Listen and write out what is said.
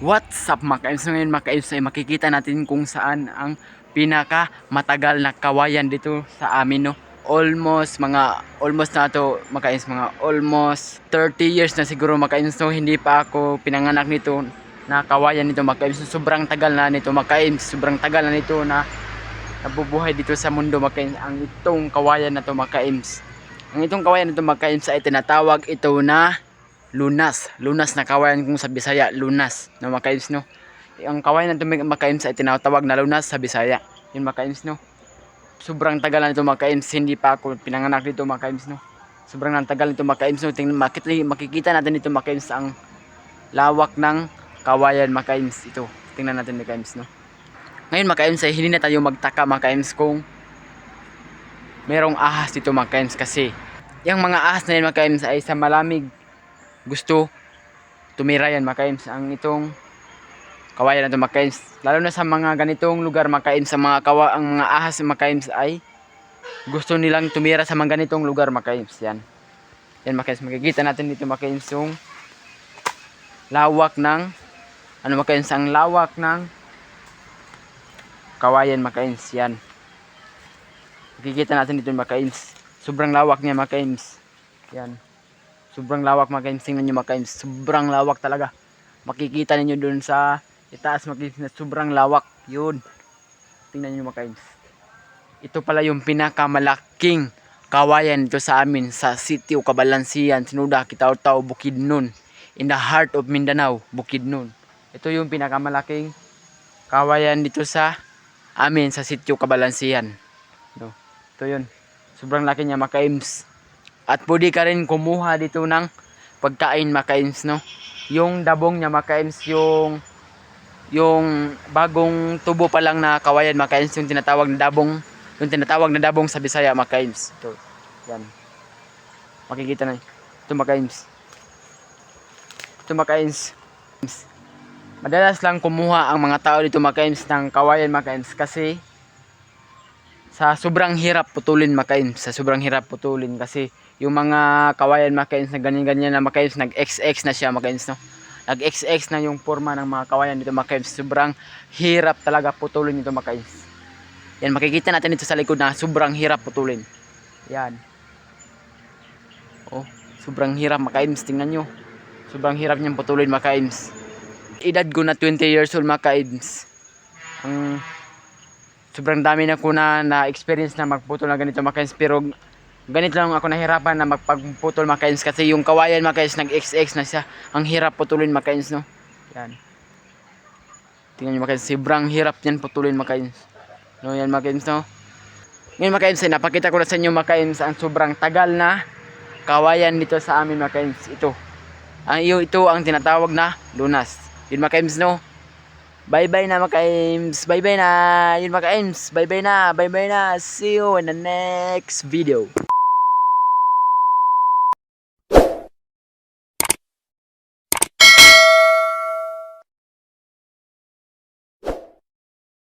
What's up mga ka-Ims? Ngayon mga ka-Ims ay makikita natin kung saan ang pinaka matagal na kawayan dito sa amin, no. Almost na to mga ka-Ims, mga almost 30 years na siguro mga ka-Ims, no. Hindi pa ako pinanganak nito na kawayan nito mga ka-Ims. Sobrang tagal na nito mga ka-Ims. Sobrang tagal na nito na nabubuhay dito sa mundo mga ka-Ims. Ang itong kawayan na to mga ka-Ims. Ang itong kawayan na to mga ka-Ims ay tinatawag ito na lunas na kawayan kung sa Bisaya, lunas no mga ka-Ims, no. Ang kawayan na ito mga ka-Ims ay tinatawag na lunas sa Bisaya, yun mga ka-Ims, no. Sobrang tagal na ito mga ka-Ims, hindi pa ako pinanganak dito mga ka-Ims, no. Sobrang tagal nito mga ka-Ims, no. Tingnan, makikita natin dito mga ka-Ims ang lawak ng kawayan mga ka-Ims. Ito tingnan natin mga ka-Ims, no. Ngayon mga ka-Ims ay hindi na tayo magtaka mga ka-Ims kung merong ahas dito mga ka-Ims, kasi yung mga ahas na yun mga ka-Ims ay sa malamig gusto tumira yan mga ka-Ims. Ang itong kawayan na ito mga ka-Ims, lalo na sa mga ganitong lugar mga ka-Ims, sa mga ang mga ahas mga ka-Ims ay gusto nilang tumira sa mga ganitong lugar mga ka-Ims. Yan mga ka-Ims, makikita natin dito mga ka-Ims yung lawak ng mga ka-Ims, ang lawak ng kawayan mga ka-Ims. Yan makikita natin dito mga ka-Ims, sobrang lawak niya mga ka-Ims. Yan, sobrang lawak mga ka-Ims. Tingnan nyo mga ka-Ims, sobrang lawak talaga. Makikita ninyo dun sa itaas mga ka-Ims na sobrang lawak. Yun, tingnan nyo mga ka-Ims. Ito pala yung pinakamalaking kawayan dito sa amin sa City of Cabalansian, Sinuda, Kitaw-Taw, Bukidnon, in the heart of Mindanao, Bukidnon. Ito yung pinakamalaking kawayan dito sa amin sa City of Cabalansian, no. Ito yun, sobrang laki niya mga ka-Ims. At pwede ka rin kumuha dito ng pagkain mga ka-Ims, no. Yung dabong niya mga ka-Ims, yung bagong tubo pa lang na kawayan mga ka-Ims, yung tinatawag na dabong sa Bisaya mga ka-Ims. Ito, yan. Makikita na ito mga ka-Ims. Ito mga ka-Ims. Madalas lang kumuha ang mga tao dito mga ka-Ims ng kawayan mga ka-Ims, kasi sa sobrang hirap putulin mga ka-Ims, kasi yung mga kawayan mga ka-Ims na ganyan-ganyan na mga ka-Ims, nag-XX na siya mga ka-Ims, no. Nag-XX na yung forma ng mga kawayan dito mga ka-Ims. Sobrang hirap talaga putulin ito mga ka-Ims. Yan, makikita natin ito sa likod na sobrang hirap putulin. Yan. Oh, sobrang hirap mga ka-Ims, tingnan nyo. Sobrang hirap niyang putulin mga ka-Ims. Edad ko na 20 years old mga ka-Ims. Sobrang dami na ko na experience na magputol na ganito mga ka-Ims, pero ganito lang ako nahirapan na magpagputol mga ka-Ims, kasi yung kawayan mga ka-Ims nag-XX na siya. Ang hirap putulin mga ka-Ims, no. Yan, tingnan nyo mga ka-Ims, sobrang hirap yan putulin mga ka-Ims, no. Yan mga ka-Ims, no. Ngayon mga ka-Ims, napakita ko na sa inyo mga ka-Ims ang sobrang tagal na kawayan dito sa amin mga ka-Ims. Ito ang tinatawag na lunas. Yun mga ka-Ims, no. Bye bye na mga ka-Ims. Bye bye na. Yun mga ka-Ims. Bye bye na. See you in the next video.